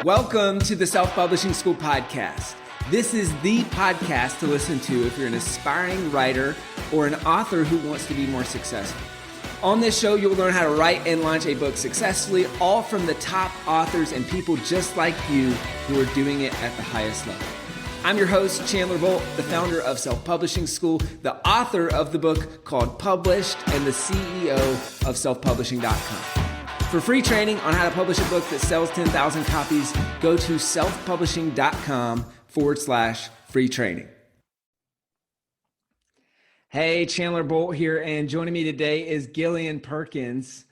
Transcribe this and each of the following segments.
Welcome to the Self-Publishing School podcast. This is the podcast to listen to if you're an aspiring writer or an author who wants to be more successful. On this show, you'll learn how to write and launch a book successfully, all from the top authors and people just like you who are doing it at the highest level. I'm your host, Chandler Bolt, the founder of Self-Publishing School, the author of the book called Published, and the CEO of selfpublishing.com. For free training on how to publish a book that sells 10,000 copies, go to selfpublishing.com/free training. Hey, Chandler Bolt here, and joining me today is Gillian Perkins.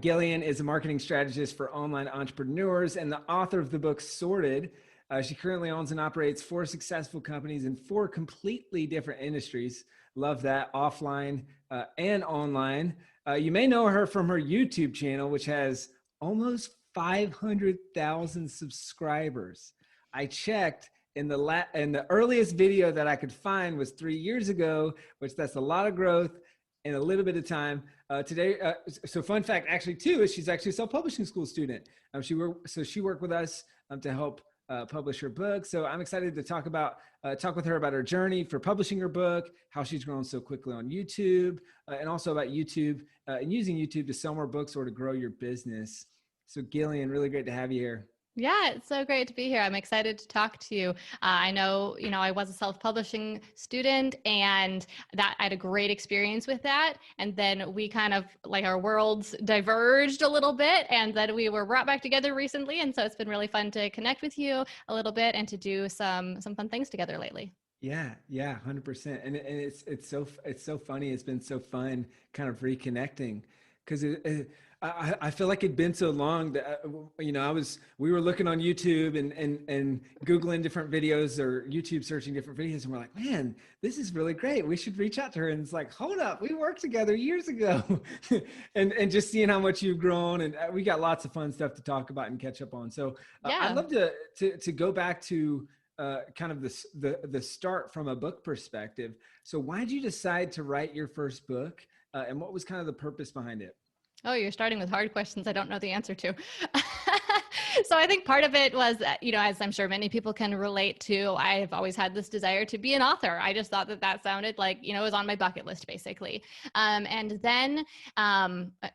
Gillian is a marketing strategist for online entrepreneurs and the author of the book Sorted. She currently owns and operates 4 successful companies in 4 completely different industries. Love that, offline and online. You may know her from her YouTube channel, which has almost 500,000 subscribers. I checked, and the earliest video that I could find was 3 years ago, which that's a lot of growth in a little bit of time. Today, so fun fact actually too, is she's actually a self-publishing school student. She worked with us to help publish her book. So I'm excited to talk with her about her journey for publishing her book, how she's grown so quickly on YouTube, and also about YouTube and using YouTube to sell more books or to grow your business. So Gillian, really great to have you here. Yeah, it's so great to be here. I'm excited to talk to you. I know, I was a self-publishing student, and that I had a great experience with that. And then we kind of our worlds diverged a little bit, and then we were brought back together recently. And so it's been really fun to connect with you a little bit and to do some fun things together lately. Yeah, 100%. And it's so funny. It's been so fun kind of reconnecting, because I feel like it'd been so long that, we were looking on YouTube and Googling different videos or YouTube searching different videos. And we're like, man, this is really great. We should reach out to her. And it's like, hold up, we worked together years ago. and just seeing how much you've grown, and we got lots of fun stuff to talk about and catch up on. So yeah. I'd love to go back to kind of the start from a book perspective. So why did you decide to write your first book, and what was kind of the purpose behind it? Oh, you're starting with hard questions I don't know the answer to. So I think part of it was, as I'm sure many people can relate to, I've always had this desire to be an author. I just thought that sounded like, it was on my bucket list, basically. And then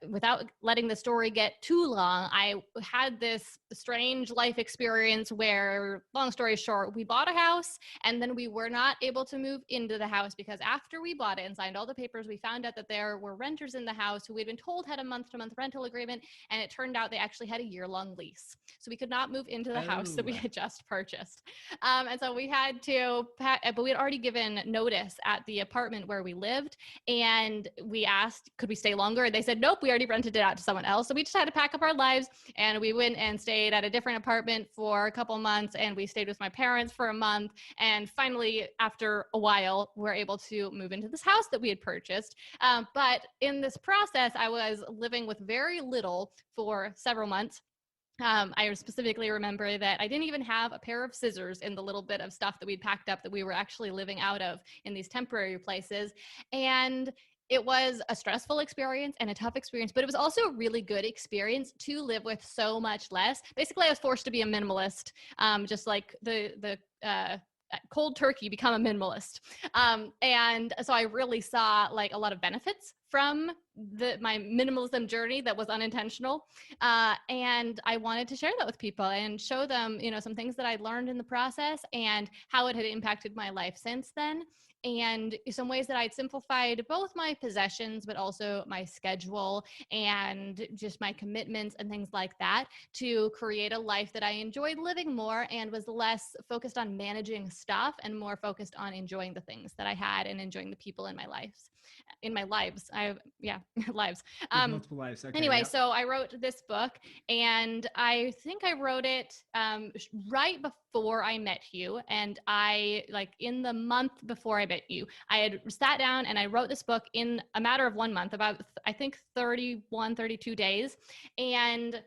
without letting the story get too long, I had this strange life experience where, long story short, we bought a house, and then we were not able to move into the house because after we bought it and signed all the papers, we found out that there were renters in the house who we'd been told had a month-to-month rental agreement, and it turned out they actually had a year-long lease. So we could not move into the house that we had just purchased. And so we had to, but we had already given notice at the apartment where we lived, and we asked, could we stay longer? And they said, nope, we already rented it out to someone else. So we just had to pack up our lives, and we went and stayed at a different apartment for a couple months, and we stayed with my parents for a month. And finally, after a while, we were able to move into this house that we had purchased. But in this process, I was living with very little for several months. I specifically remember that I didn't even have a pair of scissors in the little bit of stuff that we'd packed up that we were actually living out of in these temporary places. And it was a stressful experience and a tough experience, but it was also a really good experience to live with so much less. Basically, I was forced to be a minimalist, just like the cold turkey, become a minimalist. And so I really saw a lot of benefits from my minimalism journey that was unintentional. And I wanted to share that with people and show them, some things that I'd learned in the process and how it had impacted my life since then. And some ways that I'd simplified both my possessions, but also my schedule and just my commitments and things like that to create a life that I enjoyed living more and was less focused on managing stuff and more focused on enjoying the things that I had and enjoying the people in my lives. Lives. Multiple lives. Okay, anyway, So I wrote this book, and I think I wrote it right before I met you. And in the month before I met you, I had sat down and I wrote this book in a matter of 1 month, about, I think, 32 days. And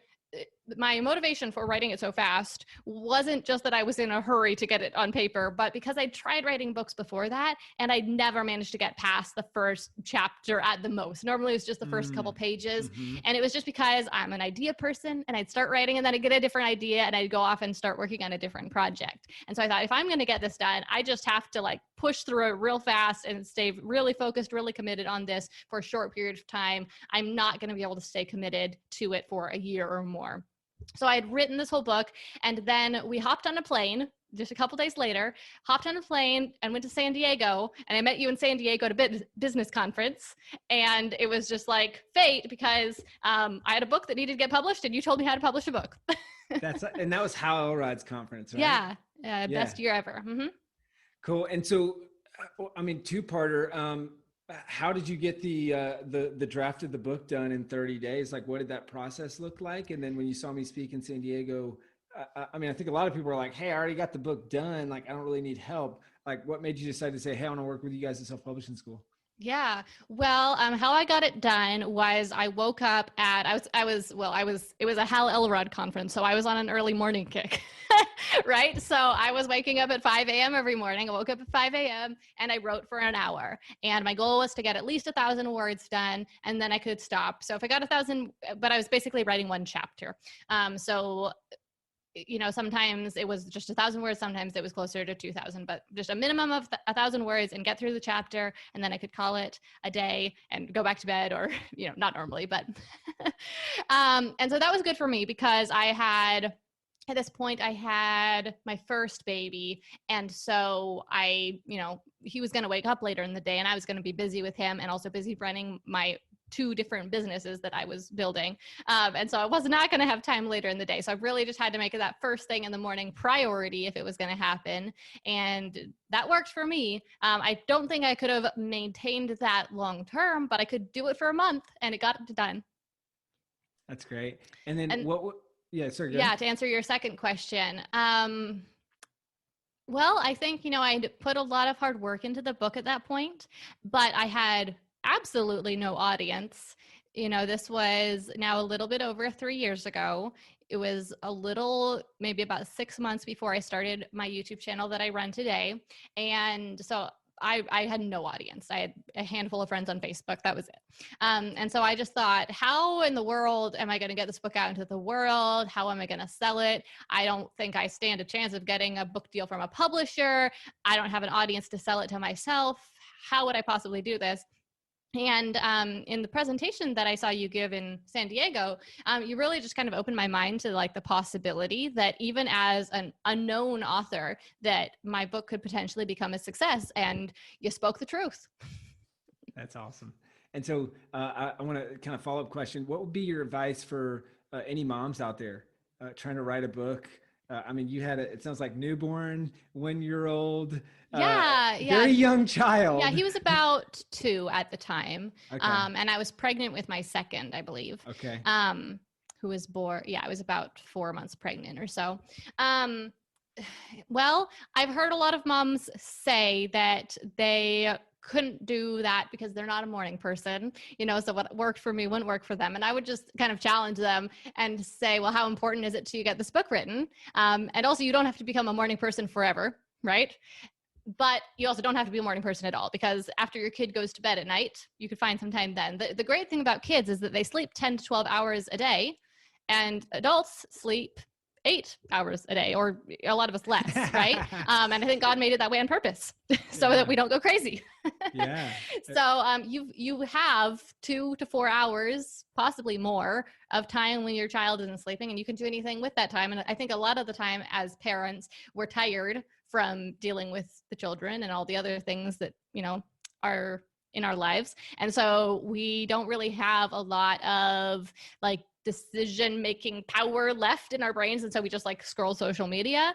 my motivation for writing it so fast wasn't just that I was in a hurry to get it on paper, but because I tried writing books before that and I never managed to get past the first chapter at the most. Normally it was just the first couple pages. Mm-hmm. And it was just because I'm an idea person and I'd start writing and then I'd get a different idea and I'd go off and start working on a different project. And so I thought, if I'm going to get this done, I just have to like push through it real fast and stay really focused, really committed on this for a short period of time. I'm not going to be able to stay committed to it for a year or more. So I had written this whole book, and then we hopped on a plane just a couple days later, hopped on a plane and went to San Diego, and I met you in San Diego at a business conference. And it was just like fate, because I had a book that needed to get published and you told me how to publish a book. And that was Hal Elrod's conference, right? Yeah. Best year ever. Mm-hmm. Cool. And so, I mean, two-parter, how did you get the draft of the book done in 30 days? Like, what did that process look like? And then when you saw me speak in San Diego, I mean, I think a lot of people are like, hey, I already got the book done. Like, I don't really need help. Like, what made you decide to say, hey, I want to work with you guys at Self-Publishing School? Yeah. Well, how I got it done was I woke up at, it was a Hal Elrod conference. So I was on an early morning kick, right? So I was waking up at 5 a.m. every morning. I woke up at 5 a.m. and I wrote for an hour. And my goal was to get at least 1,000 words done, and then I could stop. So if I got 1,000, but I was basically writing one chapter. So you know, sometimes it was just 1,000 words, sometimes it was closer to 2,000, but just a minimum of 1,000 words and get through the chapter. And then I could call it a day and go back to bed, or, you know, not normally, but, and so that was good for me because at this point I had my first baby. And so he was going to wake up later in the day and I was going to be busy with him and also busy running my 2 different businesses that I was building. And so I was not going to have time later in the day. So I really just had to make it that first thing in the morning priority if it was going to happen. And that worked for me. I don't think I could have maintained that long term, but I could do it for a month and it got done. That's great. And then to answer your second question. Well, I think, I'd put a lot of hard work into the book at that point, but I had absolutely no audience. This was now a little bit over 3 years ago. It was maybe about 6 months before I started my YouTube channel that I run today. And so I had no audience. I had a handful of friends on Facebook. That was it. And so I just thought, how in the world am I going to get this book out into the world? How am I going to sell it? I don't think I stand a chance of getting a book deal from a publisher. I don't have an audience to sell it to myself. How would I possibly do this? And in the presentation that I saw you give in San Diego, you really just kind of opened my mind to like the possibility that even as an unknown author, that my book could potentially become a success, and you spoke the truth. That's awesome. And so I want to kind of follow-up question. What would be your advice for any moms out there trying to write a book? I mean, you had it sounds like newborn, 1-year-old, very young child. Yeah, he was about 2 at the time. Okay. And I was pregnant with my second, I believe. Okay. Who was born. Yeah, I was about 4 months pregnant or so. Well, I've heard a lot of moms say that they couldn't do that because they're not a morning person, so what worked for me wouldn't work for them. And I would just kind of challenge them and say, well, how important is it to get this book written? And also, you don't have to become a morning person forever, right? But you also don't have to be a morning person at all, because after your kid goes to bed at night, you could find some time then. The great thing about kids is that they sleep 10 to 12 hours a day, and adults sleep 8 hours a day, or a lot of us less, right? And I think God made it that way on purpose so that we don't go crazy. Yeah. So you have 2 to 4 hours, possibly more, of time when your child isn't sleeping, and you can do anything with that time. And I think a lot of the time as parents, we're tired from dealing with the children and all the other things that, are in our lives. And so we don't really have a lot of like decision-making power left in our brains. And so we just like scroll social media.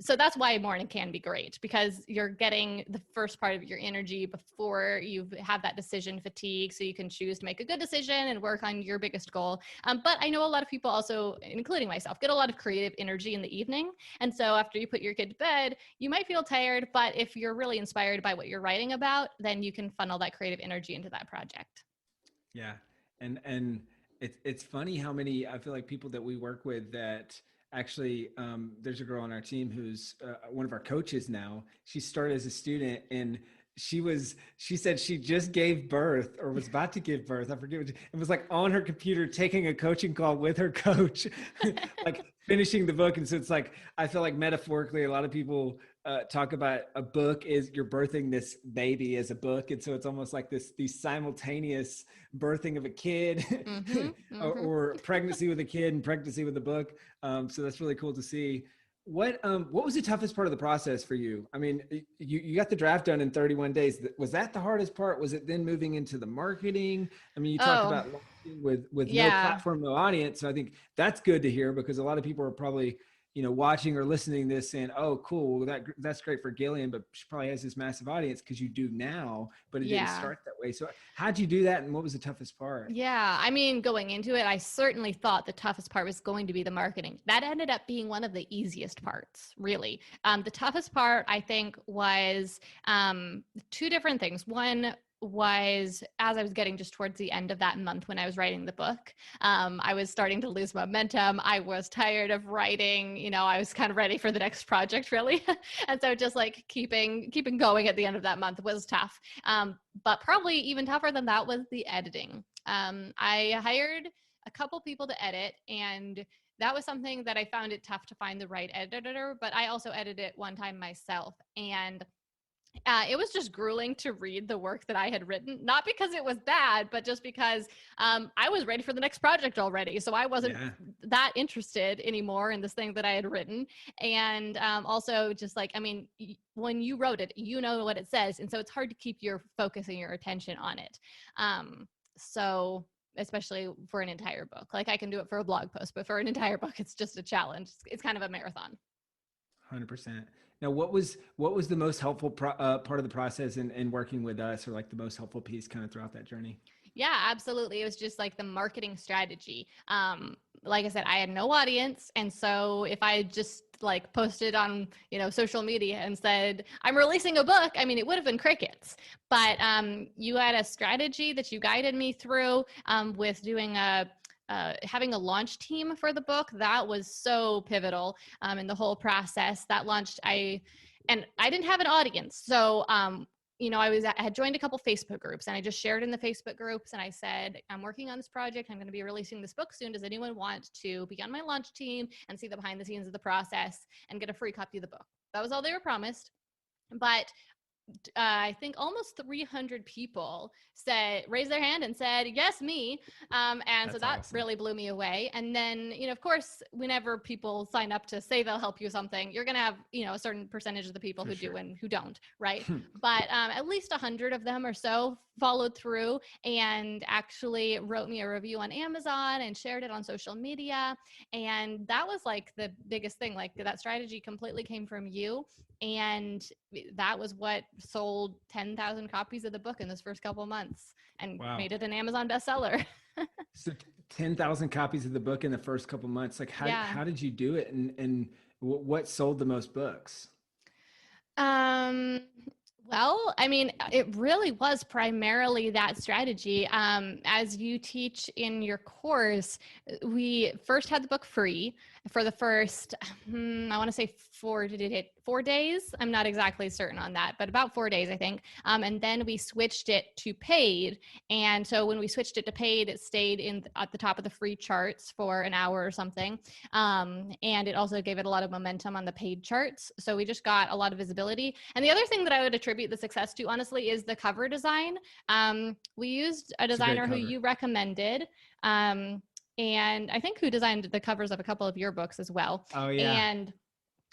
So that's why morning can be great, because you're getting the first part of your energy before you have that decision fatigue. So you can choose to make a good decision and work on your biggest goal. But I know a lot of people also, including myself, get a lot of creative energy in the evening. And so after you put your kid to bed, you might feel tired, but if you're really inspired by what you're writing about, then you can funnel that creative energy into that project. Yeah. And It's funny how many, I feel like, people that we work with that actually, there's a girl on our team who's one of our coaches now. She started as a student, and she said she just gave birth or was about to give birth. I forget what, it was like on her computer taking a coaching call with her coach, like finishing the book. And so it's like, I feel like metaphorically, a lot of people talk about a book is you're birthing this baby as a book. And so it's almost like these simultaneous birthing of a kid Mm-hmm, mm-hmm. or pregnancy with a kid and pregnancy with a book. So that's really cool to see. What was the toughest part of the process for you? I mean, you got the draft done in 31 days. Was that the hardest part? Was it then moving into the marketing? I mean, you talked Oh, about launching with no yeah. platform, no audience. So I think that's good to hear, because a lot of people are probably, watching or listening to this saying, oh, cool, well, that's great for Gillian, but she probably has this massive audience, because you do now, but it didn't Yeah. start that way. So how'd you do that? And what was the toughest part? Yeah, I mean, going into it, I certainly thought the toughest part was going to be the marketing. That ended up being one of the easiest parts, really. The toughest part, I think, was two different things. One was as I was getting just towards the end of that month when I was writing the book, I was starting to lose momentum. I was tired of writing. I was kind of ready for the next project, really. And so just like keeping going at the end of that month was tough. But probably even tougher than that was the editing. I hired a couple people to edit, and that was something that I found it tough to find the right editor, but I also edited it one time myself. And it was just grueling to read the work that I had written, not because it was bad, but just because I was ready for the next project already. So I wasn't that interested anymore in this thing that I had written. And also just like, I mean, when you wrote it, you know what it says. And so it's hard to keep your focus and your attention on it. So especially for an entire book, like I can do it for a blog post, but for an entire book, it's just a challenge. It's kind of a marathon. 100%. Now, what was the most helpful part of the process in working with us, or like the most helpful piece kind of throughout that journey? Yeah, absolutely. It was just like the marketing strategy. Like I said, I had no audience. And so if I just like posted on, social media and said, I'm releasing a book, I mean, it would have been crickets. But you had a strategy that you guided me through with doing having a launch team for the book. That was so pivotal in the whole process. That launched, I didn't have an audience. So I had joined a couple Facebook groups, and I just shared in the Facebook groups, and I said, I'm working on this project. I'm going to be releasing this book soon. Does anyone want to be on my launch team and see the behind the scenes of the process and get a free copy of the book? That was all they were promised. But I think almost 300 people raised their hand and said, yes, me. And that's so that awesome. Really blew me away. And then, of course, whenever people sign up to say they'll help you something, you're going to have, a certain percentage of the people who do and who don't. Right. But at least 100 of them or so followed through and actually wrote me a review on Amazon and shared it on social media. And that was like the biggest thing. Like that strategy completely came from you. And that was what sold 10,000 copies of the book in those first couple of months and made it an Amazon bestseller. So 10,000 copies of the book in the first couple of months. Like how did you do it? And what sold the most books? Well, I mean, it really was primarily that strategy. As you teach in your course, we first had the book free for the first, I want to say 4 days. I'm not exactly certain on that, but about 4 days, I think. And then we switched it to paid. And so when we switched it to paid, it stayed at the top of the free charts for an hour or something. And it also gave it a lot of momentum on the paid charts. So we just got a lot of visibility. And the other thing that I would attribute the success to, honestly, is the cover design. We used a designer who you recommended. And I think who designed the covers of a couple of your books as well. Oh, yeah. And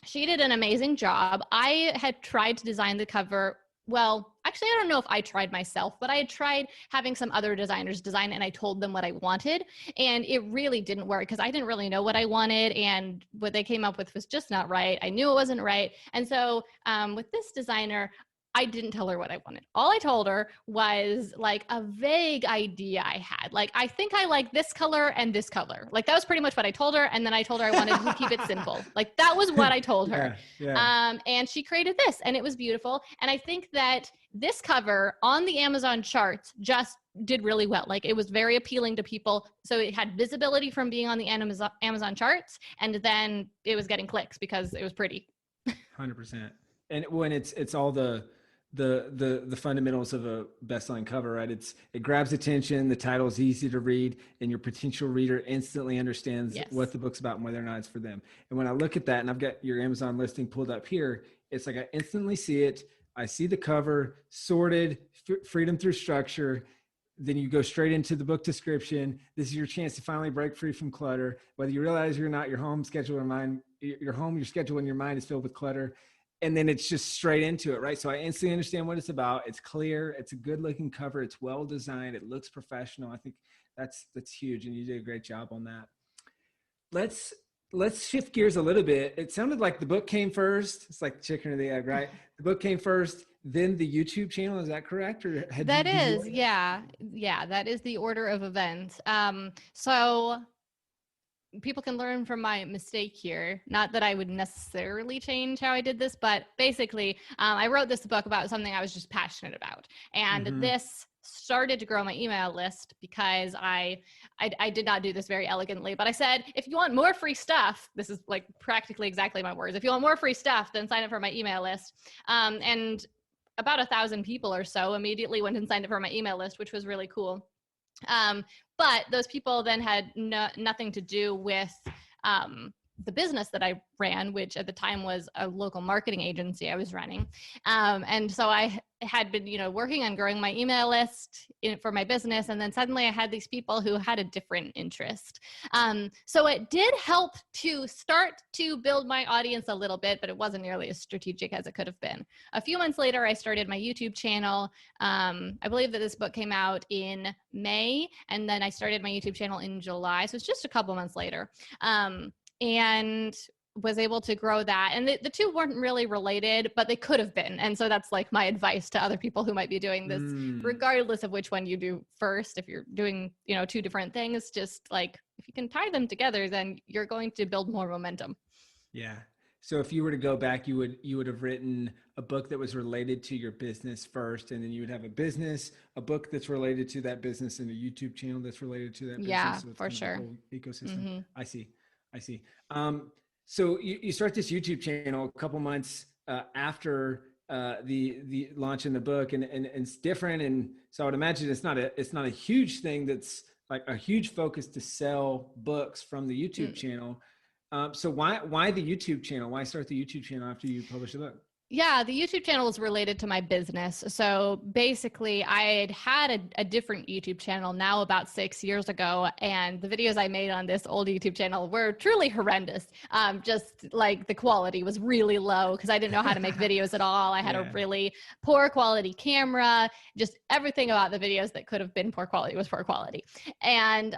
she did an amazing job. I had tried to design the cover. Well, actually, I don't know if I tried myself, but I had tried having some other designers design it, and I told them what I wanted. And it really didn't work because I didn't really know what I wanted. And what they came up with was just not right. I knew it wasn't right. And so with this designer, I didn't tell her what I wanted. All I told her was like a vague idea I had. Like, I think I like this color and this color. Like, that was pretty much what I told her. And then I told her I wanted to keep it simple. Like, that was what I told her. And she created this, and it was beautiful. And I think that this cover on the Amazon charts just did really well. Like, it was very appealing to people. So it had visibility from being on the Amazon charts. And then it was getting clicks because it was pretty. 100%. And when it's all the fundamentals of a best-selling cover, right? It grabs attention, the title is easy to read, and your potential reader instantly understands what the book's about and whether or not it's for them. And when I look at that, and I've got your Amazon listing pulled up here, it's like I instantly see it. I see the cover, sorted, freedom through structure. Then you go straight into the book description. This is your chance to finally break free from clutter. Whether you realize it or not, your schedule, your schedule and your mind is filled with clutter. And then it's just straight into it, right? So I instantly understand what it's about. It's clear. It's a good looking cover. It's well designed. It looks professional. I think that's huge. And you did a great job on that. Let's shift gears a little bit. It sounded like the book came first. It's like the chicken or the egg, right? The book came first, then the YouTube channel. Is that correct? Or that is, yeah. That is the order of events. So people can learn from my mistake here. Not that I would necessarily change how I did this, but basically, I wrote this book about something I was just passionate about. And this started to grow my email list because I did not do this very elegantly, but I said, if you want more free stuff, this is like practically exactly my words. If you want more free stuff, then sign up for my email list. And about 1,000 people or so immediately went and signed up for my email list, which was really cool. But those people then had nothing to do with the business that I ran, which at the time was a local marketing agency I was running. And so I had been, working on growing my email list for my business. And then suddenly I had these people who had a different interest. So it did help to start to build my audience a little bit, but it wasn't nearly as strategic as it could have been. A few months later, I started my YouTube channel. I believe that this book came out in May, and then I started my YouTube channel in July. So it's just a couple months later. And was able to grow that. And the two weren't really related, but they could have been. And so that's like my advice to other people who might be doing this, regardless of which one you do first. If you're doing, two different things, just like if you can tie them together, then you're going to build more momentum. Yeah. So if you were to go back, you would have written a book that was related to your business first, and then you would have a book that's related to that business, and a YouTube channel that's related to that business. Yeah, so for sure. Whole ecosystem. I see. So you start this YouTube channel a couple months after the launch in the book, and it's different. And so I would imagine it's not a huge thing that's like a huge focus to sell books from the YouTube channel. So why the YouTube channel? Why start the YouTube channel after you publish the book? Yeah, the YouTube channel is related to my business. So basically, I had a different YouTube channel now about 6 years ago, and the videos I made on this old YouTube channel were truly horrendous. Just like the quality was really low because I didn't know how to make videos at all. I had a really poor quality camera. Just everything about the videos that could have been poor quality was poor quality. And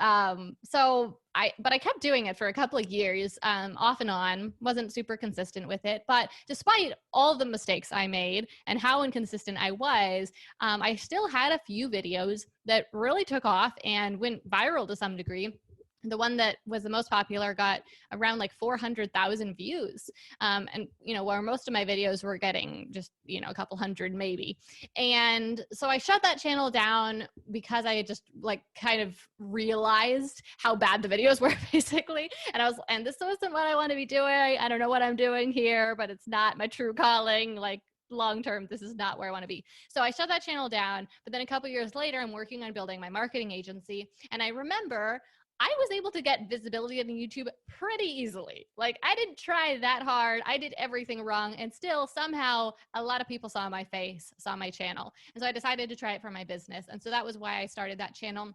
but I kept doing it for a couple of years, off and on, wasn't super consistent with it. But despite all the mistakes I made and how inconsistent I was, I still had a few videos that really took off and went viral to some degree. The one that was the most popular got around like 400,000 views. And, where most of my videos were getting just, a couple hundred maybe. And so I shut that channel down because I had just like kind of realized how bad the videos were basically. And this wasn't what I want to be doing. I don't know what I'm doing here, but it's not my true calling. Like, long-term, this is not where I want to be. So I shut that channel down. But then a couple years later, I'm working on building my marketing agency. And I remember I was able to get visibility on YouTube pretty easily. Like, I didn't try that hard. I did everything wrong. And still, somehow, a lot of people saw my face, saw my channel. And so I decided to try it for my business. And so that was why I started that channel.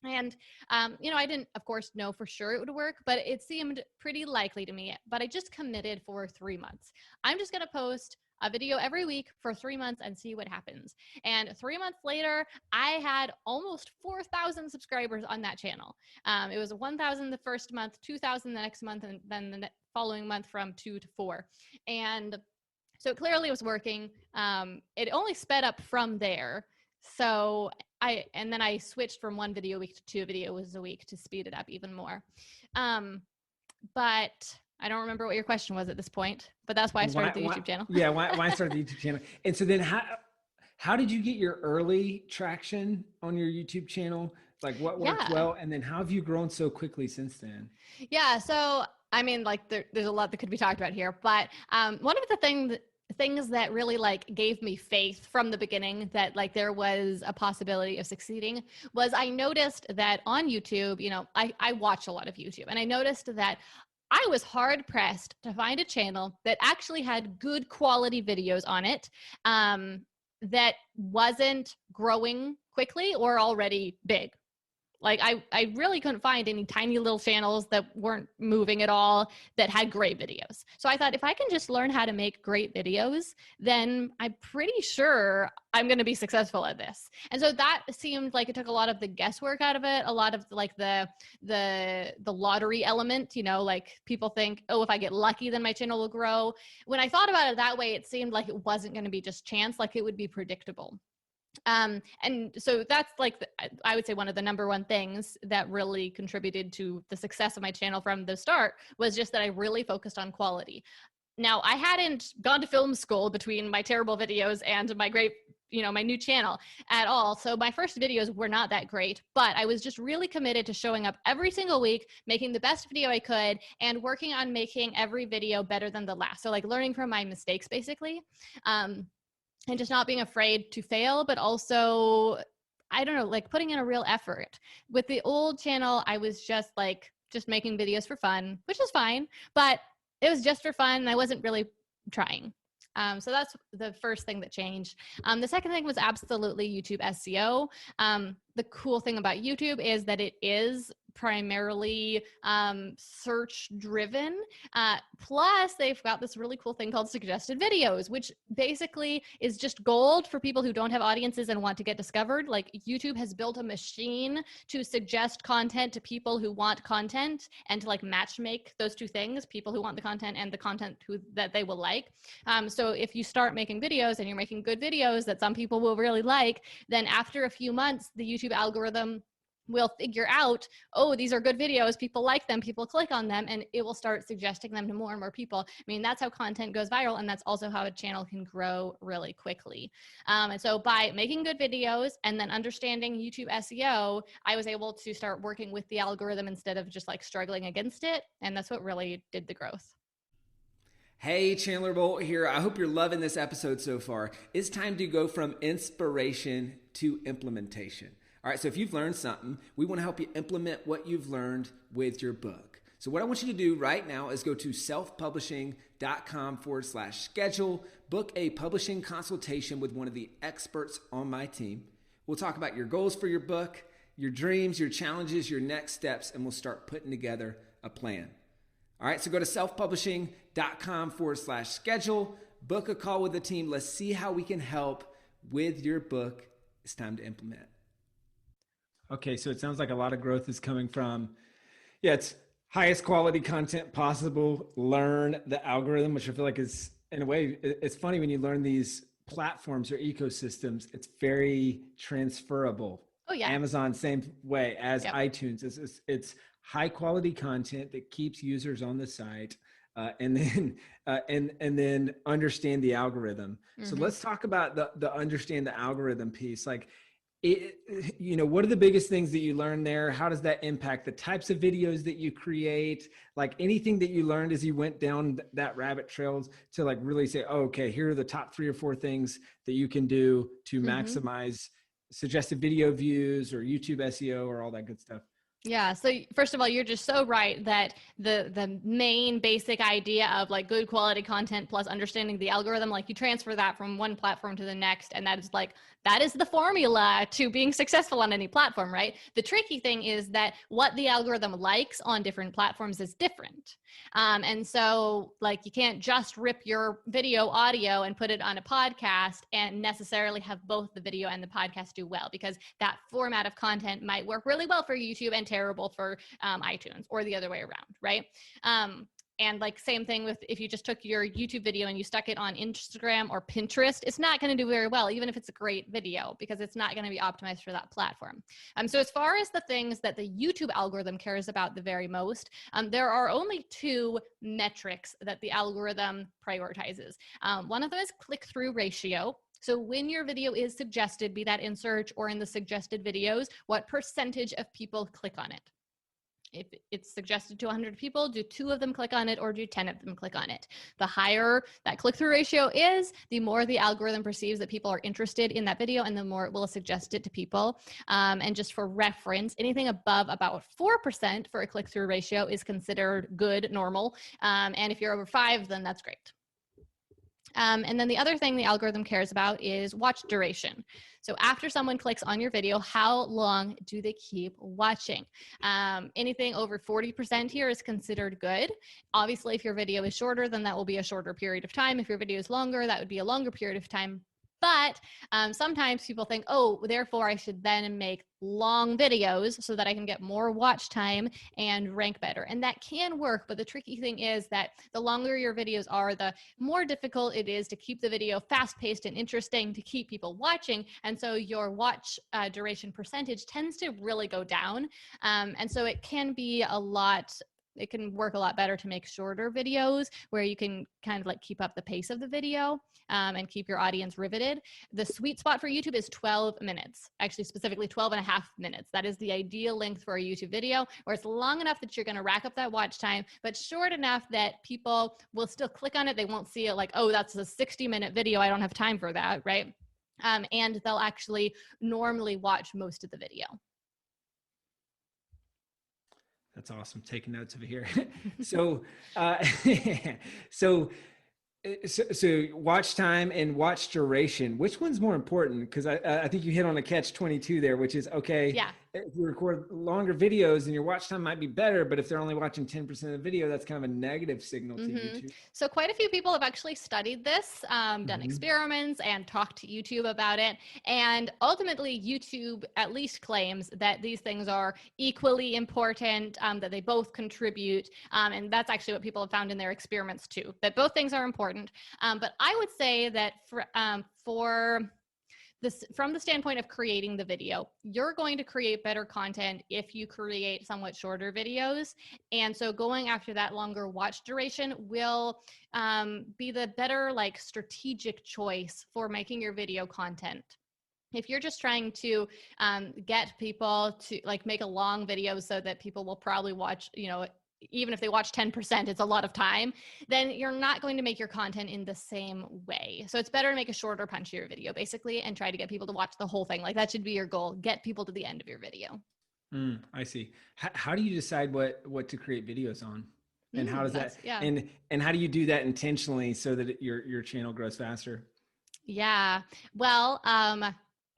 And, I didn't, of course, know for sure it would work, but it seemed pretty likely to me. But I just committed for 3 months. I'm just going to post a video every week for 3 months and see what happens. And 3 months later, I had almost 4,000 subscribers on that channel. It was 1,000 the first month, 2,000 the next month, and then the following month from 2 to 4. And So it clearly was working. It only sped up from there. So and then I switched from one video a week to 2 videos a week to speed it up even more. But I don't remember what your question was at this point, but that's why I started the YouTube channel. Yeah. Why start the YouTube channel? And so then how did you get your early traction on your YouTube channel? Like what worked well? And then how have you grown so quickly since then? Yeah. So, I mean, like there's a lot that could be talked about here, but one of the things that really like gave me faith from the beginning that like there was a possibility of succeeding was I noticed that on YouTube, you know, I watch a lot of YouTube, and I noticed that I was hard pressed to find a channel that actually had good quality videos on it, that wasn't growing quickly or already big. Like I really couldn't find any tiny little channels that weren't moving at all that had great videos. So I thought if I can just learn how to make great videos, then I'm pretty sure I'm going to be successful at this. And so that seemed like it took a lot of the guesswork out of it, a lot of like the lottery element, you know, like people think, oh, if I get lucky, then my channel will grow. When I thought about it that way, it seemed like it wasn't going to be just chance, like it would be predictable. And so that's like, I would say one of the number one things that really contributed to the success of my channel from the start was just that I really focused on quality. Now, I hadn't gone to film school between my terrible videos and my great, you know, my new channel at all. So my first videos were not that great, but I was just really committed to showing up every single week, making the best video I could, and working on making every video better than the last. So like learning from my mistakes, basically. And just not being afraid to fail, but also, I don't know, like putting in a real effort. With the old channel, I was just making videos for fun, which is fine, but it was just for fun and I wasn't really trying. So that's the first thing that changed. The second thing was absolutely YouTube SEO. The cool thing about YouTube is that it is primarily search driven. Plus they've got this really cool thing called suggested videos, which basically is just gold for people who don't have audiences and want to get discovered. Like YouTube has built a machine to suggest content to people who want content and to like match make those two things, people who want the content and the content that they will like. So if you start making videos and you're making good videos that some people will really like, then after a few months, the YouTube algorithm will figure out, oh, these are good videos, people like them, people click on them, and it will start suggesting them to more and more people. I mean, that's how content goes viral, and that's also how a channel can grow really quickly. And so by making good videos and then understanding YouTube SEO, I was able to start working with the algorithm instead of just like struggling against it, and that's what really did the growth. Hey, Chandler Bolt here. I hope you're loving this episode so far. It's time to go from inspiration to implementation. All right, so if you've learned something, we want to help you implement what you've learned with your book. So what I want you to do right now is go to selfpublishing.com/schedule, book a publishing consultation with one of the experts on my team. We'll talk about your goals for your book, your dreams, your challenges, your next steps, and we'll start putting together a plan. All right, so go to selfpublishing.com/schedule, book a call with the team. Let's see how we can help with your book. It's time to implement. Okay, so it sounds like a lot of growth is coming from, it's highest quality content possible, learn the algorithm, which I feel like is, in a way, it's funny when you learn these platforms or ecosystems, it's very transferable. Oh yeah. Amazon, same way as iTunes. It's high quality content that keeps users on the site, and then understand the algorithm. Mm-hmm. So let's talk about the understand the algorithm piece. Like, what are the biggest things that you learned there? How does that impact the types of videos that you create? Like anything that you learned as you went down that rabbit trails to like really say, oh, okay, here are the top 3 or 4 things that you can do to maximize suggested video views or YouTube SEO or all that good stuff. Yeah. So first of all, you're just so right that the main basic idea of like good quality content plus understanding the algorithm, like you transfer that from one platform to the next. And that is the formula to being successful on any platform, right? The tricky thing is that what the algorithm likes on different platforms is different. And so like you can't just rip your video audio and put it on a podcast and necessarily have both the video and the podcast do well, because that format of content might work really well for YouTube and terrible for iTunes, or the other way around, right? And like same thing with if you just took your YouTube video and you stuck it on Instagram or Pinterest, it's not going to do very well, even if it's a great video, because it's not going to be optimized for that platform. So as far as the things that the YouTube algorithm cares about the very most, there are only two metrics that the algorithm prioritizes. One of them is click-through ratio. So when your video is suggested, be that in search or in the suggested videos, what percentage of people click on it? If it's suggested to 100 people, do 2 of them click on it or do 10 of them click on it? The higher that click-through ratio is, the more the algorithm perceives that people are interested in that video and the more it will suggest it to people. And just for reference, anything above about 4% for a click-through ratio is considered good, normal. And if you're over 5, then that's great. And then the other thing the algorithm cares about is watch duration. So after someone clicks on your video, how long do they keep watching? Anything over 40% here is considered good. Obviously, if your video is shorter, then that will be a shorter period of time. If your video is longer, that would be a longer period of time. But sometimes people think, oh, therefore I should then make long videos so that I can get more watch time and rank better. And that can work, but the tricky thing is that the longer your videos are, the more difficult it is to keep the video fast-paced and interesting to keep people watching. And so your watch duration percentage tends to really go down. And so it can be it can work a lot better to make shorter videos where you can kind of like keep up the pace of the video and keep your audience riveted. The sweet spot for YouTube is 12 minutes, actually specifically 12 and a half minutes. That is the ideal length for a YouTube video, where it's long enough that you're going to rack up that watch time, but short enough that people will still click on it. They won't see it like, oh, that's a 60-minute video. I don't have time for that, right? And they'll actually normally watch most of the video. That's awesome. Taking notes over here. So watch time and watch duration, which one's more important? Because I think you hit on a catch-22 there, which is, okay, yeah, if you record longer videos and your watch time might be better, but if they're only watching 10% of the video, that's kind of a negative signal to YouTube. So quite a few people have actually studied this, done experiments and talked to YouTube about it. And ultimately YouTube at least claims that these things are equally important, that they both contribute. And that's actually what people have found in their experiments too, that both things are important. But I would say that from the standpoint of creating the video, you're going to create better content if you create somewhat shorter videos. And so going after that longer watch duration will be the better like strategic choice for making your video content. If you're just trying to get people to like make a long video so that people will probably watch, even if they watch 10%, it's a lot of time, then you're not going to make your content in the same way. So it's better to make a shorter, punchier video basically and try to get people to watch the whole thing. Like that should be your goal. Get people to the end of your video. I see. How do you decide what to create videos on? And how does that, and how do you do that intentionally so that your channel grows faster? Yeah, well,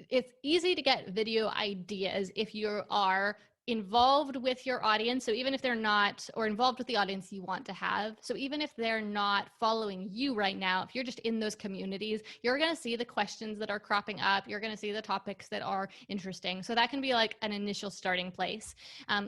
it's easy to get video ideas if you are involved with your audience. So even if they're not, or involved with the audience you want to have. So even if they're not following you right now, if you're just in those communities, you're going to see the questions that are cropping up. You're going to see the topics that are interesting. So that can be like an initial starting place.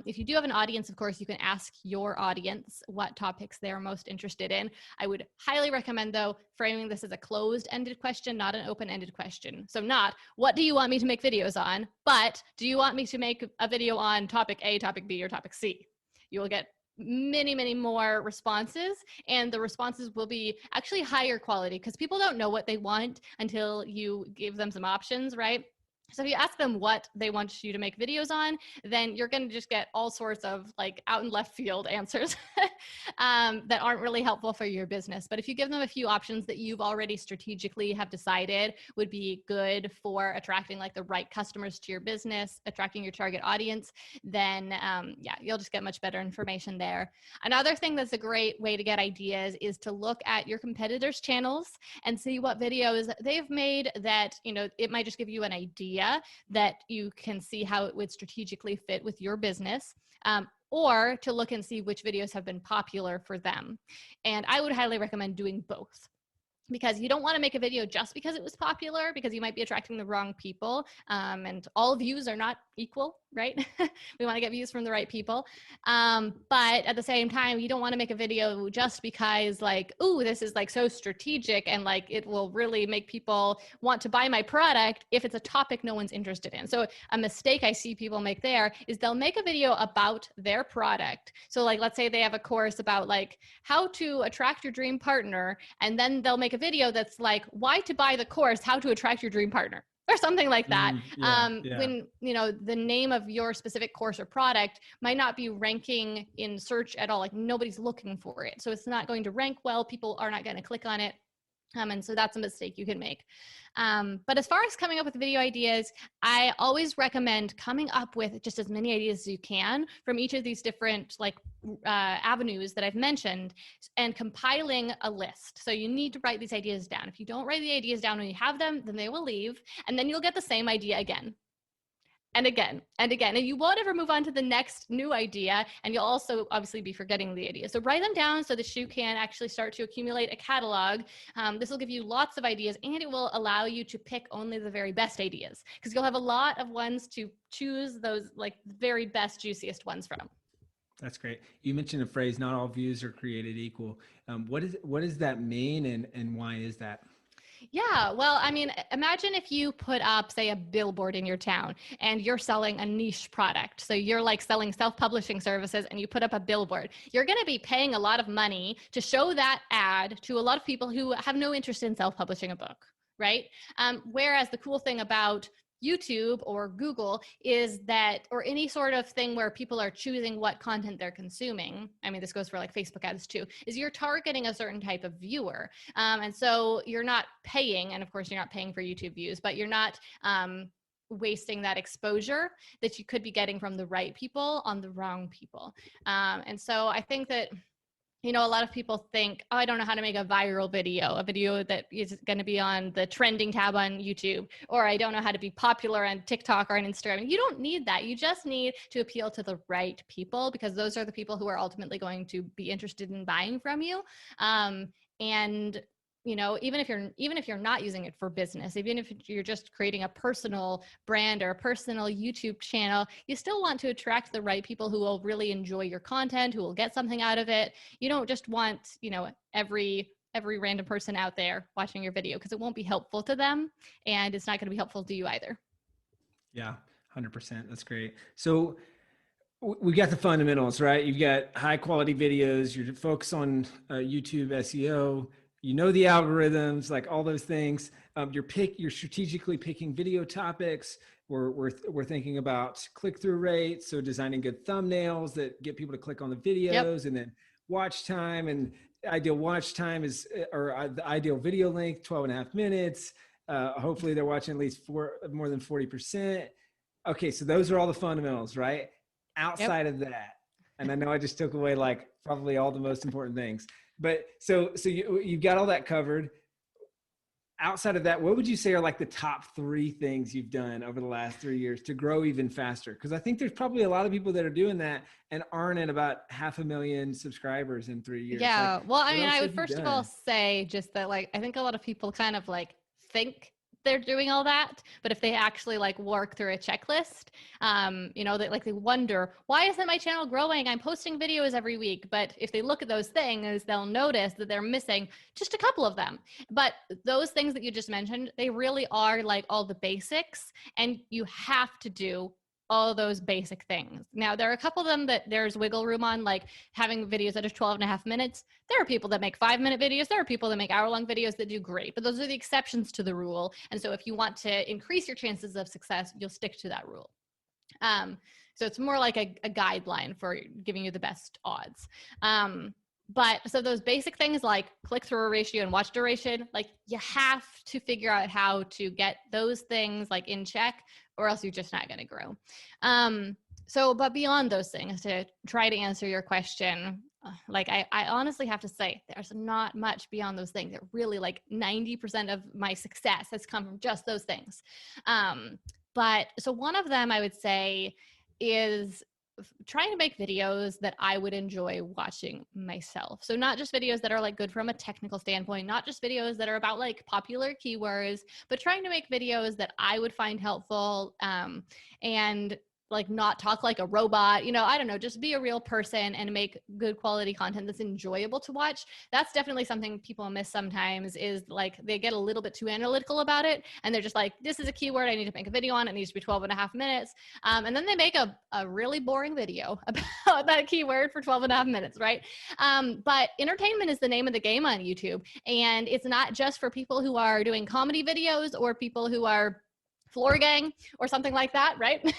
If you do have an audience, of course, you can ask your audience what topics they're most interested in. I would highly recommend though, framing this as a closed-ended question, not an open-ended question. So not, what do you want me to make videos on? But do you want me to make a video on topic A, topic B, or topic C? You will get many, many more responses, and the responses will be actually higher quality because people don't know what they want until you give them some options, right? So if you ask them what they want you to make videos on, then you're going to just get all sorts of like out in left field answers that aren't really helpful for your business. But if you give them a few options that you've already strategically have decided would be good for attracting like the right customers to your business, attracting your target audience, then you'll just get much better information there. Another thing that's a great way to get ideas is to look at your competitors' channels and see what videos they've made that, it might just give you an idea that you can see how it would strategically fit with your business, or to look and see which videos have been popular for them. And I would highly recommend doing both, because you don't want to make a video just because it was popular, because you might be attracting the wrong people, and all views are not equal, right? We want to get views from the right people. But at the same time, you don't want to make a video just because like, ooh, this is like so strategic and like it will really make people want to buy my product if it's a topic no one's interested in. So a mistake I see people make there is they'll make a video about their product. So like, let's say they have a course about like how to attract your dream partner, and then they'll make a video that's like, why to buy the course, how to attract your dream partner, or something like that. When, you know, the name of your specific course or product might not be ranking in search at all, like nobody's looking for it. So it's not going to rank well. People are not going to click on it. And so that's a mistake you can make. But as far as coming up with video ideas, I always recommend coming up with just as many ideas as you can from each of these different like avenues that I've mentioned, and compiling a list. So you need to write these ideas down. If you don't write the ideas down when you have them, then they will leave, and then you'll get the same idea again and again and again, and you won't ever move on to the next new idea, and you'll also obviously be forgetting the idea. So write them down so that you can actually start to accumulate a catalog. This will give you lots of ideas, and it will allow you to pick only the very best ideas, because you'll have a lot of ones to choose those like very best, juiciest ones from. That's great. You mentioned a phrase, not all views are created equal. What does that mean, and why is that? Yeah, well, I mean, imagine if you put up, say, a billboard in your town and you're selling a niche product. So you're like selling self-publishing services and you put up a billboard. You're going to be paying a lot of money to show that ad to a lot of people who have no interest in self-publishing a book, right? Whereas the cool thing about YouTube or Google is that, or any sort of thing where people are choosing what content they're consuming, I mean, this goes for like Facebook ads too, is you're targeting a certain type of viewer. And so you're not paying, and of course you're not paying for YouTube views, but you're not wasting that exposure that you could be getting from the right people on the wrong people. And so I think that, you know, a lot of people think, oh, I don't know how to make a viral video, a video that is going to be on the trending tab on YouTube, or I don't know how to be popular on TikTok or on Instagram. You don't need that. You just need to appeal to the right people, because those are the people who are ultimately going to be interested in buying from you. And you know, even if you're not using it for business, even if you're just creating a personal brand or a personal YouTube channel, you still want to attract the right people who will really enjoy your content, who will get something out of it. You don't just want, you know, every random person out there watching your video, because it won't be helpful to them, and it's not going to be helpful to you either. Yeah, 100%. That's great. So we got the fundamentals, right? You've got high quality videos. You're focused on YouTube SEO. You know the algorithms, like all those things. You're strategically picking video topics. We're thinking about click-through rates, so designing good thumbnails that get people to click on the videos. Yep. And then watch time, and ideal watch time is, or the ideal video length, 12.5 minutes. Hopefully they're watching at least more than 40%. Okay, so those are all the fundamentals, right? Outside of that, and I know I just took away like probably all the most important things. But so you've got all that covered. Outside of that, what would you say are like the top 3 things you've done over the last 3 years to grow even faster? Because I think there's probably a lot of people that are doing that and aren't at about 500,000 subscribers in 3 years. Yeah. Like, well, I mean, I would first of all say just that, like, I think a lot of people kind of like think they're doing all that, but if they actually like work through a checklist, you know, that like they wonder, why isn't my channel growing? I'm posting videos every week. But if they look at those things, they'll notice that they're missing just a couple of them. But those things that you just mentioned, they really are like all the basics, and you have to do all those basic things. Now, there are a couple of them that there's wiggle room on, like having videos that are 12.5 minutes. There are people that make 5-minute videos. There are people that make hour-long videos that do great, but those are the exceptions to the rule. And so if you want to increase your chances of success, you'll stick to that rule. So it's more like a guideline for giving you the best odds. But so those basic things like click-through ratio and watch duration, like you have to figure out how to get those things like in check, or else you're just not going to grow. But beyond those things, to try to answer your question, like I honestly have to say there's not much beyond those things. It really, like 90% of my success has come from just those things. But so one of them I would say is trying to make videos that I would enjoy watching myself. So not just videos that are like good from a technical standpoint, not just videos that are about like popular keywords, but trying to make videos that I would find helpful, and like not talk like a robot, I don't know, just be a real person and make good quality content that's enjoyable to watch. That's definitely something people miss sometimes, is like they get a little bit too analytical about it. And they're just like, this is a keyword I need to make a video on. It needs to be 12 and a half minutes. And then they make a really boring video about that keyword for 12 and a half minutes, right? But entertainment is the name of the game on YouTube. And it's not just for people who are doing comedy videos or people who are floor gang or something like that, right?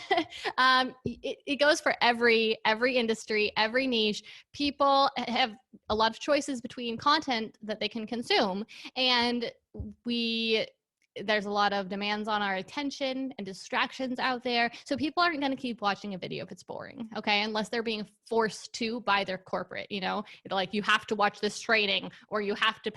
It goes for every industry, every niche. People have a lot of choices between content that they can consume, and there's a lot of demands on our attention and distractions out there. So people aren't going to keep watching a video if it's boring, okay? Unless they're being forced to by their corporate, like you have to watch this training, or you have to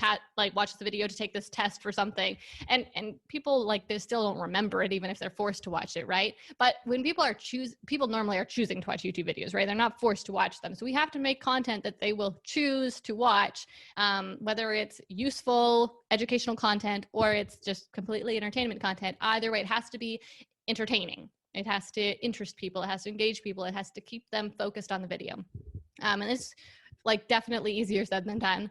watch the video to take this test for something. And people they still don't remember it even if they're forced to watch it, right? But when people normally are choosing to watch YouTube videos, right? They're not forced to watch them. So we have to make content that they will choose to watch, whether it's useful educational content or it's just completely entertainment content. Either way, it has to be entertaining. It has to interest people. It has to engage people. It has to keep them focused on the video. And it's definitely easier said than done.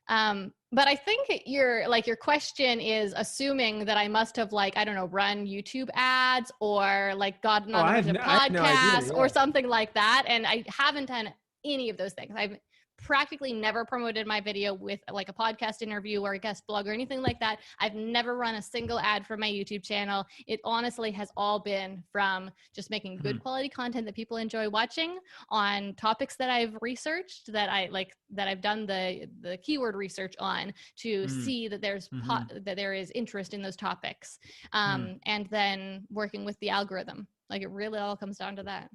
But I think your question is assuming that I must have I don't know, run YouTube ads or gotten on a podcast or something like that. And I haven't done any of those things. I've practically never promoted my video with a podcast interview or a guest blog or anything like that. I've never run a single ad for my YouTube channel. It honestly has all been from just making good quality content that people enjoy watching on topics that I've researched, that I've done the keyword research on to see that that there is interest in those topics. And then working with the algorithm. It really all comes down to that.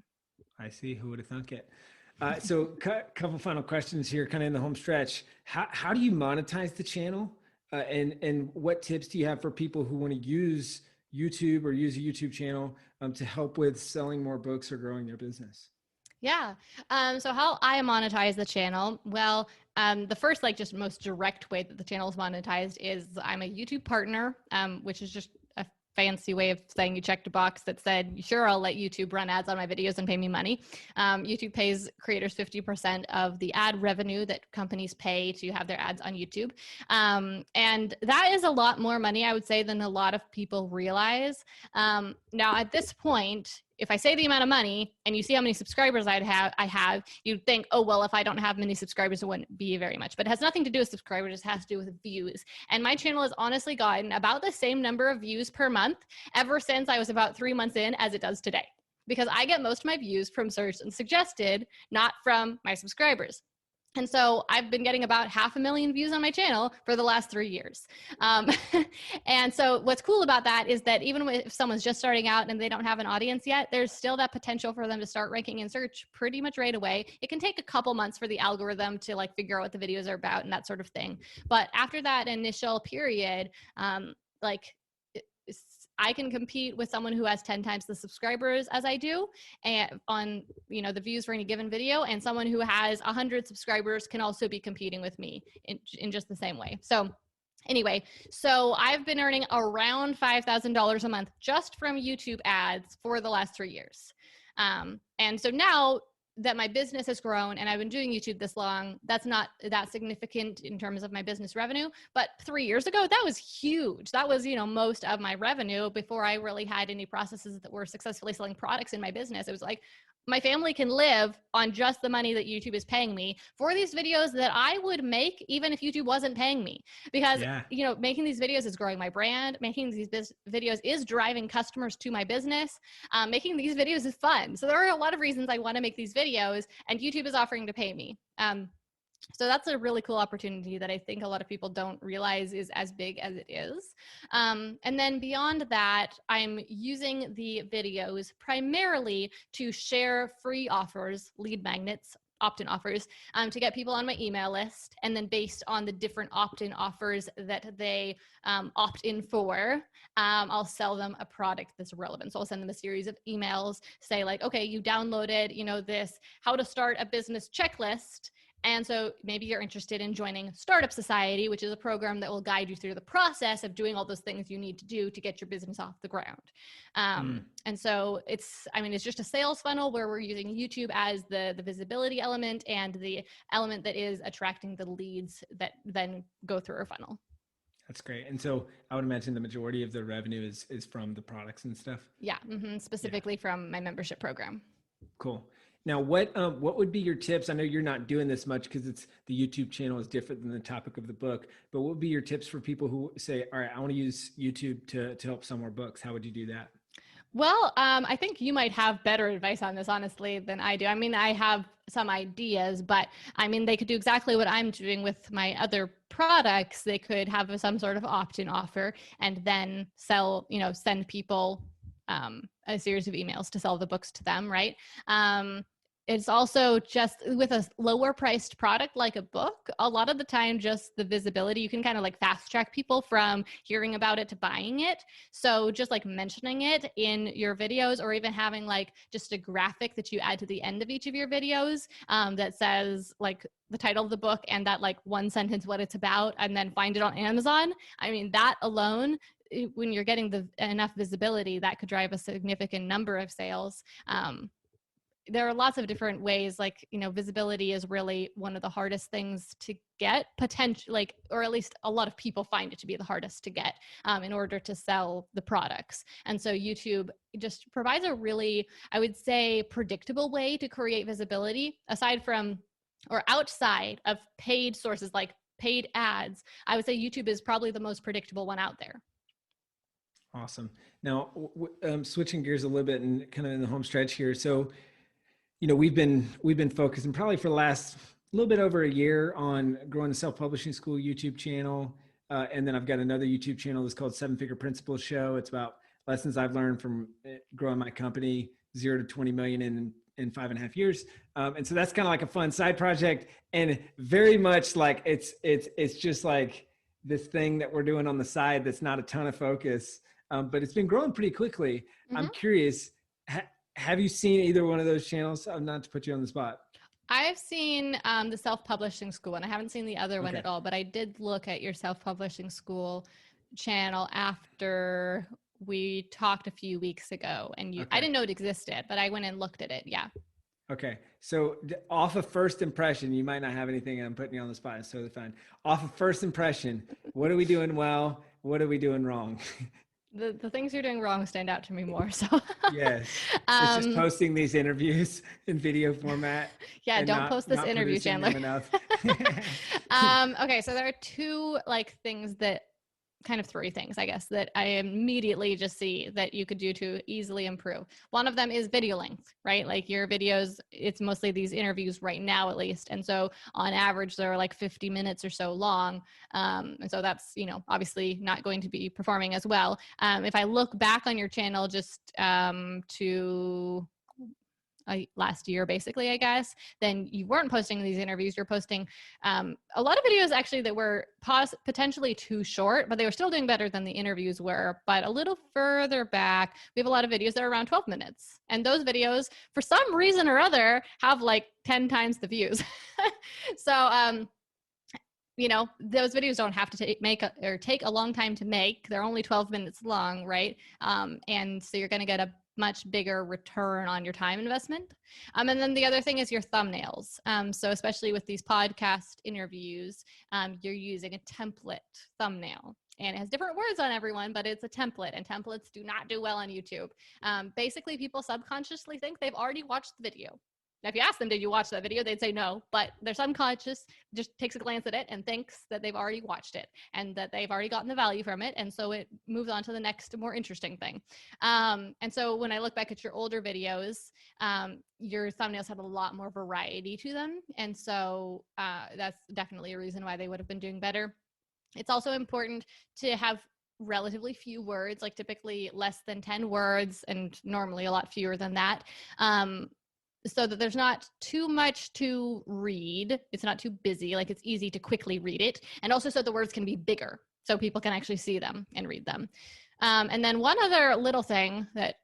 I see. Who would have thunk it? So couple final questions here, kind of in the home stretch. How do you monetize the channel? And what tips do you have for people who want to use YouTube or use a YouTube channel to help with selling more books or growing their business? Yeah. So how I monetize the channel? Well, the first, just most direct way that the channel is monetized is I'm a YouTube partner, which is just a fancy way of saying you checked a box that said, sure, I'll let YouTube run ads on my videos and pay me money. YouTube pays creators 50% of the ad revenue that companies pay to have their ads on YouTube. And that is a lot more money, I would say, than a lot of people realize. Now, at this point, if I say the amount of money and you see how many subscribers I have, you'd think, oh, well, if I don't have many subscribers, it wouldn't be very much. But it has nothing to do with subscribers. It has to do with views. And my channel has honestly gotten about the same number of views per month ever since I was about 3 months in as it does today. Because I get most of my views from searched and suggested, not from my subscribers. And so I've been getting about 500,000 views on my channel for the last 3 years. And so what's cool about that is that even if someone's just starting out and they don't have an audience yet, there's still that potential for them to start ranking in search pretty much right away. It can take a couple months for the algorithm to figure out what the videos are about and that sort of thing. But after that initial period, I can compete with someone who has 10 times the subscribers as I do, and on the views for any given video, and someone who has 100 subscribers can also be competing with me in just the same way. So anyway, so I've been earning around $5,000 a month just from YouTube ads for the last 3 years. And so now that my business has grown and I've been doing YouTube this long, that's not that significant in terms of my business revenue. But 3 years ago, that was huge. That was, most of my revenue before I really had any processes that were successfully selling products in my business. It was my family can live on just the money that YouTube is paying me for these videos that I would make even if YouTube wasn't paying me. Because, making these videos is growing my brand. Making these videos is driving customers to my business. Making these videos is fun. So there are a lot of reasons I want to make these videos, and YouTube is offering to pay me. So that's a really cool opportunity that I think a lot of people don't realize is as big as it is. And then beyond that, I'm using the videos primarily to share free offers, lead magnets, opt-in offers to get people on my email list. And then based on the different opt-in offers that they opt in for, I'll sell them a product that's relevant. So I'll send them a series of emails, say like, okay, you downloaded, this how to start a business checklist. And so maybe you're interested in joining Startup Society, which is a program that will guide you through the process of doing all those things you need to do to get your business off the ground. And so it's just a sales funnel where we're using YouTube as the visibility element and the element that is attracting the leads that then go through our funnel. That's great. And so I would imagine the majority of the revenue is from the products and stuff. Yeah. Specifically from my membership program. Cool. Now, what would be your tips? I know you're not doing this much because the YouTube channel is different than the topic of the book, but what would be your tips for people who say, all right, I want to use YouTube to help sell more books? How would you do that? Well, I think you might have better advice on this, honestly, than I do. I have some ideas, but they could do exactly what I'm doing with my other products. They could have some sort of opt-in offer and then send people a series of emails to sell the books to them, right? It's also just with a lower priced product like a book, a lot of the time, just the visibility, you can kind of like fast track people from hearing about it to buying it. So just like mentioning it in your videos, or even having like just a graphic that you add to the end of each of your videos that says like the title of the book and that like one sentence what it's about, and then find it on Amazon. That alone, when you're getting enough visibility, that could drive a significant number of sales. There are lots of different ways, visibility is really one of the hardest things to get, potentially, or at least a lot of people find it to be the hardest to get in order to sell the products. And so YouTube just provides a really, I would say, predictable way to create visibility aside from, or outside of paid sources like paid ads. I would say YouTube is probably the most predictable one out there. Awesome. Now, switching gears a little bit and kind of in the home stretch here. So, we've been focusing probably for the last little bit over a year on growing the self-publishing school YouTube channel. And then I've got another YouTube channel that's called 7-Figure Principles Show. It's about lessons I've learned from growing my company 0 to 20 million in 5.5 years. And so that's kind of like a fun side project, and very much like it's just like this thing that we're doing on the side that's not a ton of focus, but it's been growing pretty quickly. Mm-hmm. I'm curious, have you seen either one of those channels? Not to put you on the spot. I've seen the self-publishing school, and I haven't seen the other one at all, but I did look at your self-publishing school channel after we talked a few weeks ago, and I didn't know it existed, but I went and looked at it. Yeah. Okay. So off of first impression, you might not have anything, and I'm putting you on the spot. It's totally fine. Off of first impression, what are we doing well? What are we doing wrong? The things you're doing wrong stand out to me more. So yes, it's just posting these interviews in video format. Yeah, don't post this interview, Chandler. Okay, so there are two things that kind of three things, I guess, that I immediately just see that you could do to easily improve. One of them is video length, right? Like your videos, it's mostly these interviews right now, at least. And so on average, they're 50 minutes or so long. And so that's, obviously not going to be performing as well. If I look back on your channel just to last year, basically, I guess, then you weren't posting these interviews. You're posting a lot of videos actually that were potentially too short, but they were still doing better than the interviews were. But a little further back, we have a lot of videos that are around 12 minutes. And those videos, for some reason or other, have 10 times the views. So, those videos don't have to take a long time to make. They're only 12 minutes long, right? And so you're going to get a much bigger return on your time investment. And then the other thing is your thumbnails. So especially with these podcast interviews, you're using a template thumbnail. And it has different words on everyone, but it's a template, and templates do not do well on YouTube. Basically, people subconsciously think they've already watched the video. Now, if you ask them, did you watch that video? They'd say no, but their subconscious just takes a glance at it and thinks that they've already watched it and that they've already gotten the value from it. And so it moves on to the next more interesting thing. And so when I look back at your older videos, your thumbnails had a lot more variety to them. And so that's definitely a reason why they would have been doing better. It's also important to have relatively few words, typically less than 10 words, and normally a lot fewer than that. so that there's not too much to read. It's not too busy. Like it's easy to quickly read it. And also so the words can be bigger so people can actually see them and read them. And then one other little thing that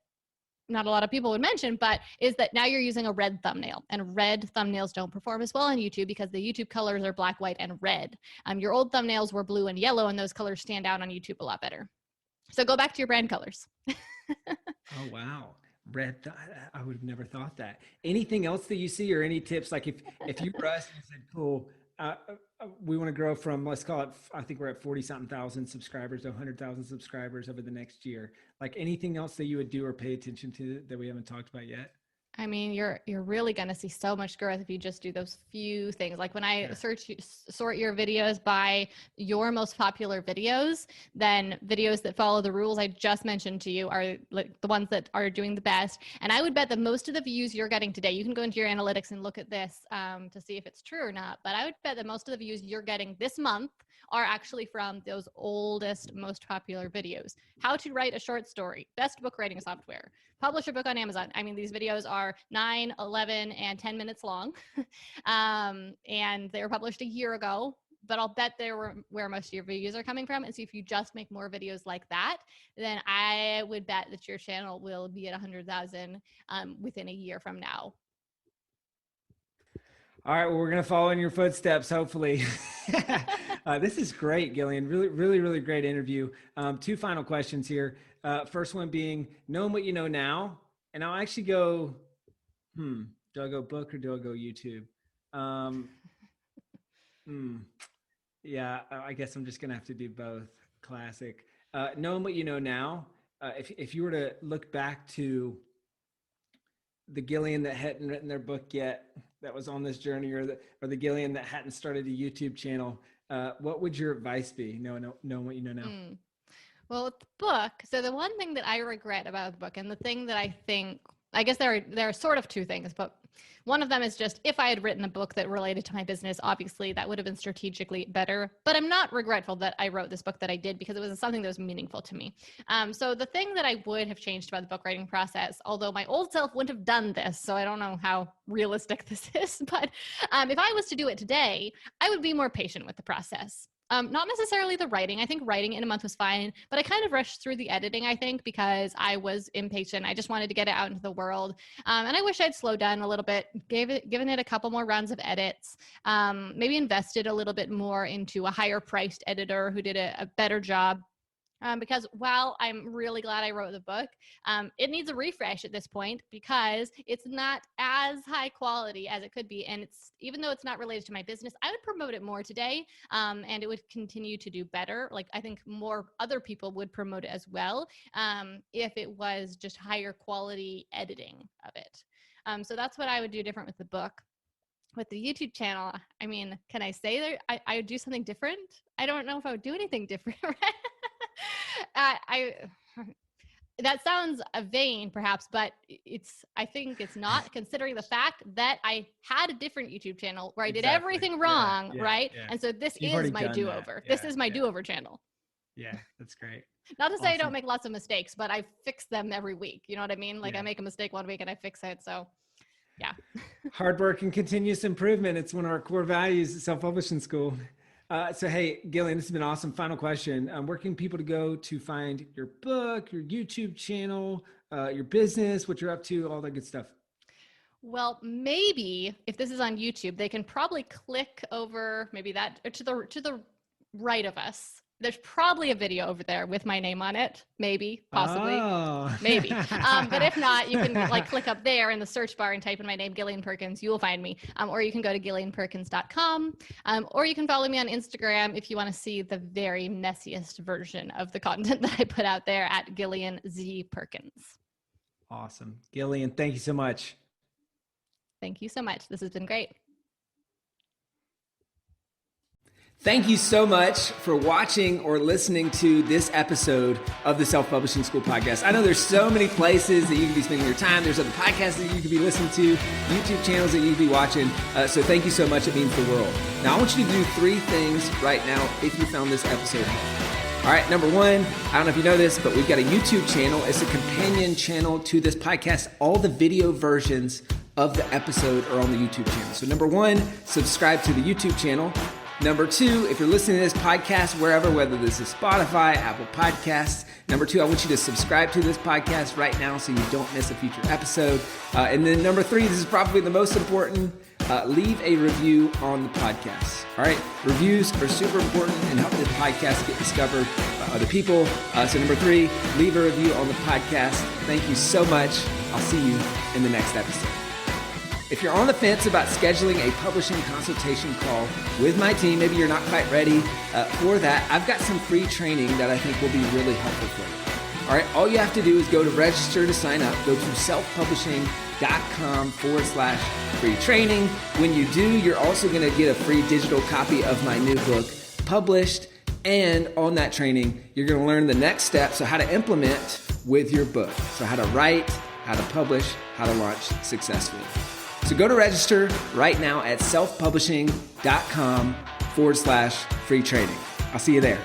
not a lot of people would mention, but is that now you're using a red thumbnail, and red thumbnails don't perform as well on YouTube because the YouTube colors are black, white, and red. Your old thumbnails were blue and yellow, and those colors stand out on YouTube a lot better. So go back to your brand colors. Oh, wow. I would have never thought that. Anything else that you see, or any tips? Like if you were us and you said, cool, we want to grow from, let's call it, I think we're at 40-something thousand subscribers to 100,000 subscribers over the next year. Like anything else that you would do or pay attention to that we haven't talked about yet? I mean, you're really going to see so much growth if you just do those few things. Like when I sort your videos by your most popular videos, then videos that follow the rules I just mentioned to you are like the ones that are doing the best. And I would bet that most of the views you're getting today, you can go into your analytics and look at this to see if it's true or not. But I would bet that most of the views you're getting this month are actually from those oldest, most popular videos. How to write a short story, best book writing software, publish a book on Amazon. I mean, these videos are 9, 11, and 10 minutes long. And they were published a year ago, but I'll bet they're where most of your views are coming from. And so if you just make more videos like that, then I would bet that your channel will be at 100,000 within a year from now. All right, well, we're going to follow in your footsteps, hopefully. This is great, Gillian. Really, really, really great interview. 2 final questions here. First one being, knowing what you know now, and I'll actually go, do I go book or do I go YouTube? Yeah, I guess I'm just going to have to do both. Classic. Knowing what you know now, if you were to look back to the Gillian that hadn't written their book yet, that was on this journey, or the Gillian that hadn't started a YouTube channel, what would your advice be? Knowing what you know now. Well, with the book, so the one thing that I regret about the book, and the thing that I think, I guess there are sort of 2 things, but one of them is just, if I had written a book that related to my business, obviously that would have been strategically better, but I'm not regretful that I wrote this book that I did, because it was something that was meaningful to me. So the thing that I would have changed about the book writing process, although my old self wouldn't have done this, so I don't know how realistic this is, but if I was to do it today, I would be more patient with the process. Not necessarily the writing. I think writing in a month was fine, but I kind of rushed through the editing, I think, because I was impatient. I just wanted to get it out into the world. And I wish I'd slowed down a little bit, given it a couple more rounds of edits, maybe invested a little bit more into a higher priced editor who did a better job. Because while I'm really glad I wrote the book, it needs a refresh at this point, because it's not as high quality as it could be. And even though it's not related to my business, I would promote it more today, and it would continue to do better. Like, I think more other people would promote it as well, if it was just higher quality editing of it. So that's what I would do different with the book. With the YouTube channel, I mean, can I say that I would do something different? I don't know if I would do anything different, right? That sounds vain, perhaps, but I think it's not, considering the fact that I had a different YouTube channel where I did everything wrong, right? Yeah. And so this is my do-over. This is my do-over channle. Yeah, that's great. Not to say I don't make lots of mistakes, but I fix them every week. You know what I mean? Like, I make a mistake one week and I fix it. So yeah. Hard work and continuous improvement. It's one of our core values at Self-Publishing School. So, hey, Gillian, this has been awesome. Final question. Where can people to go to find your book, your YouTube channel, your business, what you're up to, all that good stuff? Well, maybe if this is on YouTube, they can probably click over maybe that, or to the right of us. There's probably a video over there with my name on it. Maybe, possibly, maybe. But if not, you can click up there in the search bar and type in my name, Gillian Perkins. You will find me. Or you can go to gillianperkins.com. Or you can follow me on Instagram if you want to see the very messiest version of the content that I put out there, at Gillian Z Perkins. Awesome. Gillian, thank you so much. Thank you so much. This has been great. Thank you so much for watching or listening to this episode of the Self-Publishing School podcast. I know there's so many places that you can be spending your time. There's other podcasts that you could be listening to, YouTube channels that you could be watching. So thank you so much. It means the world. Now, I want you to do 3 things right now if you found this episode helpful. All right, number 1, I don't know if you know this, but we've got a YouTube channel. It's a companion channel to this podcast. All the video versions of the episode are on the YouTube channel. So number one, subscribe to the YouTube channel. Number two, if you're listening to this podcast wherever, whether this is Spotify, Apple Podcasts, number two, I want you to subscribe to this podcast right now so you don't miss a future episode. And then number three, this is probably the most important, leave a review on the podcast. All right, reviews are super important and help the podcast get discovered by other people. So number three, leave a review on the podcast. Thank you so much. I'll see you in the next episode. If you're on the fence about scheduling a publishing consultation call with my team, maybe you're not quite ready for that, I've got some free training that I think will be really helpful for you. All right, all you have to do is go to register to sign up. Go to selfpublishing.com/free training. When you do, you're also going to get a free digital copy of my new book, Published. And on that training, you're going to learn the next steps, so how to implement with your book. So how to write, how to publish, how to launch successfully. So go to register right now at selfpublishing.com/free training. I'll see you there.